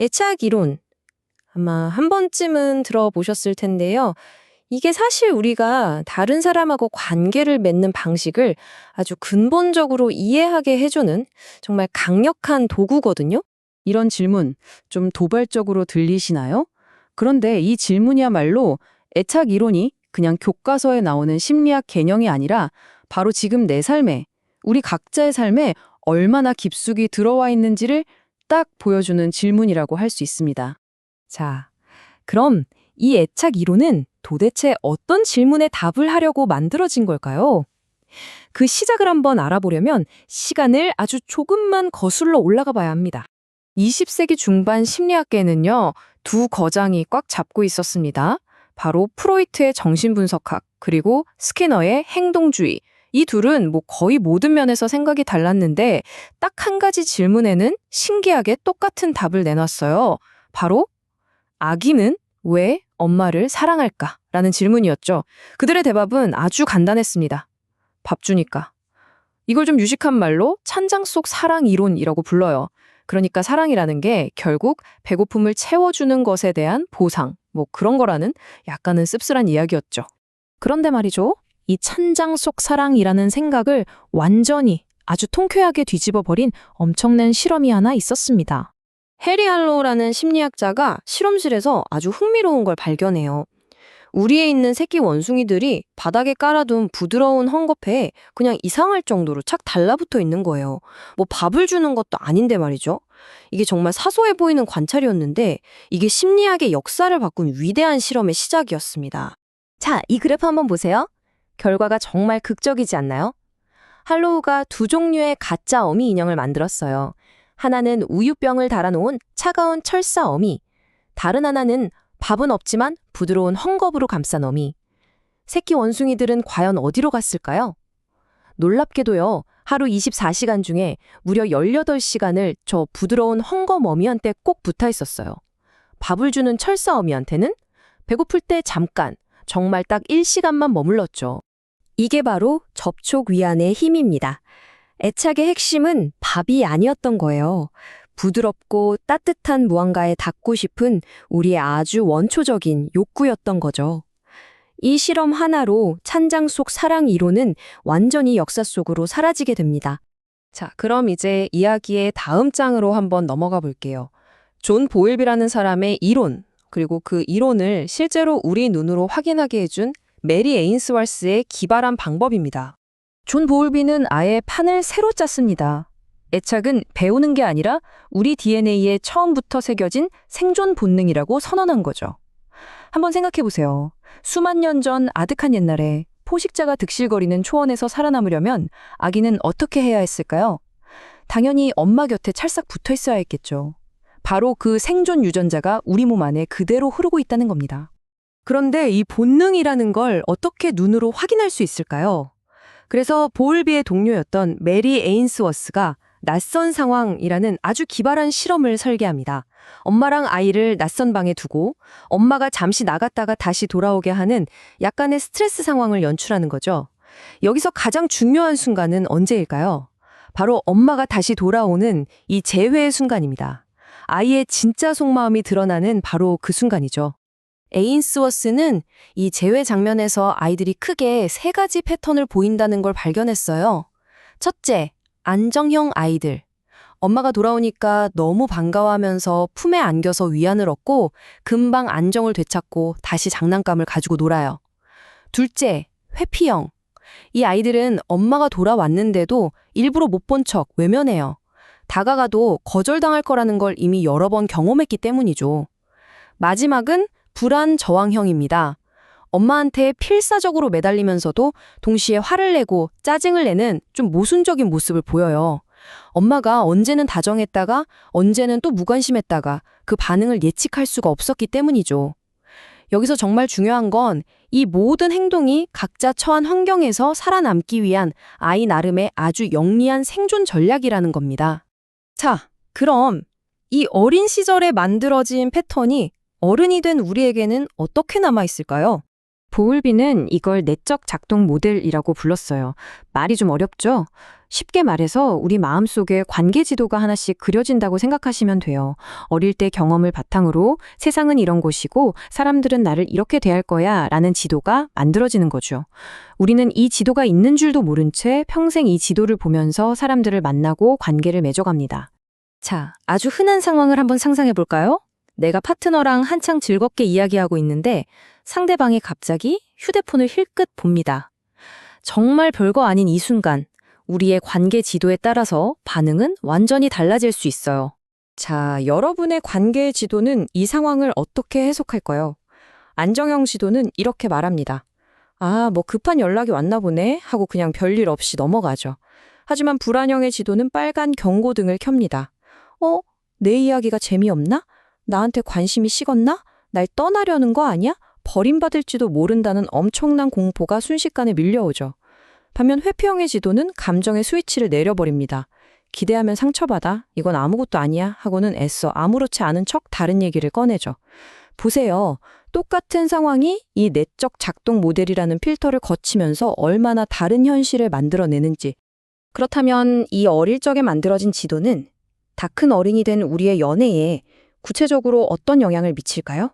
애착 이론. 아마 한 번쯤은 들어보셨을 텐데요. 이게 사실 우리가 다른 사람하고 관계를 맺는 방식을 아주 근본적으로 이해하게 해주는 정말 강력한 도구거든요. 이런 질문 좀 도발적으로 들리시나요? 그런데 이 질문이야말로 애착 이론이 그냥 교과서에 나오는 심리학 개념이 아니라 바로 지금 내 삶에, 우리 각자의 삶에 얼마나 깊숙이 들어와 있는지를 딱 보여주는 질문이라고 할 수 있습니다. 자, 그럼 이 애착 이론은 도대체 어떤 질문에 답을 하려고 만들어진 걸까요? 그 시작을 한번 알아보려면 시간을 아주 조금만 거슬러 올라가 봐야 합니다. 20세기 중반 심리학계는요, 두 거장이 꽉 잡고 있었습니다. 바로 프로이트의 정신분석학, 그리고 스키너의 행동주의. 이 둘은 거의 모든 면에서 생각이 달랐는데 딱 한 가지 질문에는 신기하게 똑같은 답을 내놨어요. 바로 아기는 왜 엄마를 사랑할까? 라는 질문이었죠. 그들의 대답은 아주 간단했습니다. 밥 주니까. 이걸 좀 유식한 말로 찬장 속 사랑 이론이라고 불러요. 그러니까 사랑이라는 게 결국 배고픔을 채워주는 것에 대한 보상, 그런 거라는 약간은 씁쓸한 이야기였죠. 그런데 말이죠. 이 찬장 속 사랑이라는 생각을 완전히 아주 통쾌하게 뒤집어 버린 엄청난 실험이 하나 있었습니다. 해리 할로우라는 심리학자가 실험실에서 아주 흥미로운 걸 발견해요. 우리에 있는 새끼 원숭이들이 바닥에 깔아둔 부드러운 헝겊에 그냥 이상할 정도로 착 달라붙어 있는 거예요. 밥을 주는 것도 아닌데 말이죠. 이게 정말 사소해 보이는 관찰이었는데 이게 심리학의 역사를 바꾼 위대한 실험의 시작이었습니다. 자, 이 그래프 한번 보세요. 결과가 정말 극적이지 않나요? 할로우가 두 종류의 가짜 어미 인형을 만들었어요. 하나는 우유병을 달아놓은 차가운 철사 어미, 다른 하나는 밥은 없지만 부드러운 헝겊으로 감싼 어미. 새끼 원숭이들은 과연 어디로 갔을까요? 놀랍게도요, 하루 24시간 중에 무려 18시간을 저 부드러운 헝겊 어미한테 꼭 붙어 있었어요. 밥을 주는 철사 어미한테는 배고플 때 잠깐, 정말 딱 1시간만 머물렀죠. 이게 바로 접촉 위안의 힘입니다. 애착의 핵심은 밥이 아니었던 거예요. 부드럽고 따뜻한 무언가에 닿고 싶은 우리의 아주 원초적인 욕구였던 거죠. 이 실험 하나로 찬장 속 사랑 이론은 완전히 역사 속으로 사라지게 됩니다. 자, 그럼 이제 이야기의 다음 장으로 한번 넘어가 볼게요. 존 보일비라는 사람의 이론, 그리고 그 이론을 실제로 우리 눈으로 확인하게 해준 메리 에인스월스의 기발한 방법입니다. 존 보울비는 아예 판을 새로 짰습니다. 애착은 배우는 게 아니라 우리 DNA에 처음부터 새겨진 생존 본능이라고 선언한 거죠. 한번 생각해 보세요. 수만 년 전 아득한 옛날에 포식자가 득실거리는 초원에서 살아남으려면 아기는 어떻게 해야 했을까요? 당연히 엄마 곁에 찰싹 붙어 있어야 했겠죠. 바로 그 생존 유전자가 우리 몸 안에 그대로 흐르고 있다는 겁니다. 그런데 이 본능이라는 걸 어떻게 눈으로 확인할 수 있을까요? 그래서 보울비의 동료였던 메리 에인스워스가 낯선 상황이라는 아주 기발한 실험을 설계합니다. 엄마랑 아이를 낯선 방에 두고 엄마가 잠시 나갔다가 다시 돌아오게 하는 약간의 스트레스 상황을 연출하는 거죠. 여기서 가장 중요한 순간은 언제일까요? 바로 엄마가 다시 돌아오는 이 재회의 순간입니다. 아이의 진짜 속마음이 드러나는 바로 그 순간이죠. 에인스워스는 이 재회 장면에서 아이들이 크게 세 가지 패턴을 보인다는 걸 발견했어요. 첫째, 안정형 아이들. 엄마가 돌아오니까 너무 반가워하면서 품에 안겨서 위안을 얻고 금방 안정을 되찾고 다시 장난감을 가지고 놀아요. 둘째, 회피형. 이 아이들은 엄마가 돌아왔는데도 일부러 못 본 척 외면해요. 다가가도 거절당할 거라는 걸 이미 여러 번 경험했기 때문이죠. 마지막은 불안 저항형입니다. 엄마한테 필사적으로 매달리면서도 동시에 화를 내고 짜증을 내는 좀 모순적인 모습을 보여요. 엄마가 언제는 다정했다가 언제는 또 무관심했다가 그 반응을 예측할 수가 없었기 때문이죠. 여기서 정말 중요한 건 이 모든 행동이 각자 처한 환경에서 살아남기 위한 아이 나름의 아주 영리한 생존 전략이라는 겁니다. 자, 그럼 이 어린 시절에 만들어진 패턴이 어른이 된 우리에게는 어떻게 남아있을까요? 보울비는 이걸 내적 작동 모델이라고 불렀어요. 말이 좀 어렵죠? 쉽게 말해서 우리 마음속에 관계 지도가 하나씩 그려진다고 생각하시면 돼요. 어릴 때 경험을 바탕으로 세상은 이런 곳이고 사람들은 나를 이렇게 대할 거야 라는 지도가 만들어지는 거죠. 우리는 이 지도가 있는 줄도 모른 채 평생 이 지도를 보면서 사람들을 만나고 관계를 맺어갑니다. 자, 아주 흔한 상황을 한번 상상해 볼까요? 내가 파트너랑 한창 즐겁게 이야기하고 있는데 상대방이 갑자기 휴대폰을 힐끗 봅니다. 정말 별거 아닌 이 순간, 우리의 관계 지도에 따라서 반응은 완전히 달라질 수 있어요. 자, 여러분의 관계 지도는 이 상황을 어떻게 해석할까요? 안정형 지도는 이렇게 말합니다. 아, 뭐 급한 연락이 왔나 보네 하고 그냥 별일 없이 넘어가죠. 하지만 불안형의 지도는 빨간 경고등을 켭니다. 내 이야기가 재미없나? 나한테 관심이 식었나? 날 떠나려는 거 아니야? 버림받을지도 모른다는 엄청난 공포가 순식간에 밀려오죠. 반면 회피형의 지도는 감정의 스위치를 내려버립니다. 기대하면 상처받아. 이건 아무것도 아니야. 하고는 애써 아무렇지 않은 척 다른 얘기를 꺼내죠. 보세요. 똑같은 상황이 이 내적 작동 모델이라는 필터를 거치면서 얼마나 다른 현실을 만들어내는지. 그렇다면 이 어릴 적에 만들어진 지도는 다 큰 어른이 된 우리의 연애에 구체적으로 어떤 영향을 미칠까요?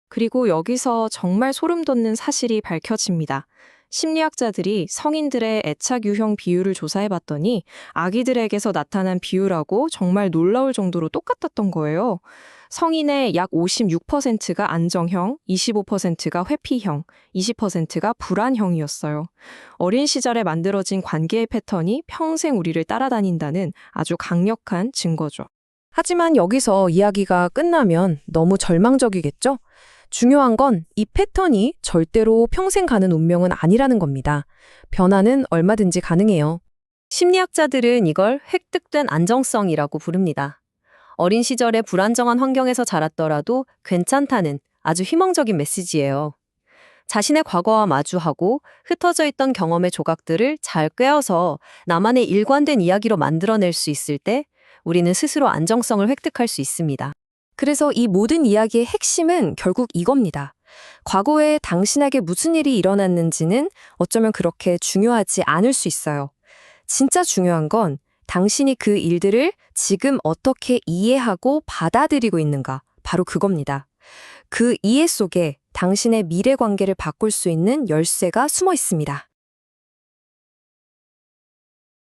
그리고 여기서 정말 소름 돋는 사실이 밝혀집니다. 심리학자들이 성인들의 애착 유형 비율을 조사해봤더니 아기들에게서 나타난 비율하고 정말 놀라울 정도로 똑같았던 거예요. 성인의 약 56%가 안정형, 25%가 회피형, 20%가 불안형이었어요. 어린 시절에 만들어진 관계의 패턴이 평생 우리를 따라다닌다는 아주 강력한 증거죠. 하지만 여기서 이야기가 끝나면 너무 절망적이겠죠? 중요한 건 이 패턴이 절대로 평생 가는 운명은 아니라는 겁니다. 변화는 얼마든지 가능해요. 심리학자들은 이걸 획득된 안정성이라고 부릅니다. 어린 시절에 불안정한 환경에서 자랐더라도 괜찮다는 아주 희망적인 메시지예요. 자신의 과거와 마주하고 흩어져 있던 경험의 조각들을 잘 꿰어서 나만의 일관된 이야기로 만들어낼 수 있을 때 우리는 스스로 안정성을 획득할 수 있습니다. 그래서 이 모든 이야기의 핵심은 결국 이겁니다. 과거에 당신에게 무슨 일이 일어났는지는 어쩌면 그렇게 중요하지 않을 수 있어요. 진짜 중요한 건 당신이 그 일들을 지금 어떻게 이해하고 받아들이고 있는가, 바로 그겁니다. 그 이해 속에 당신의 미래 관계를 바꿀 수 있는 열쇠가 숨어 있습니다.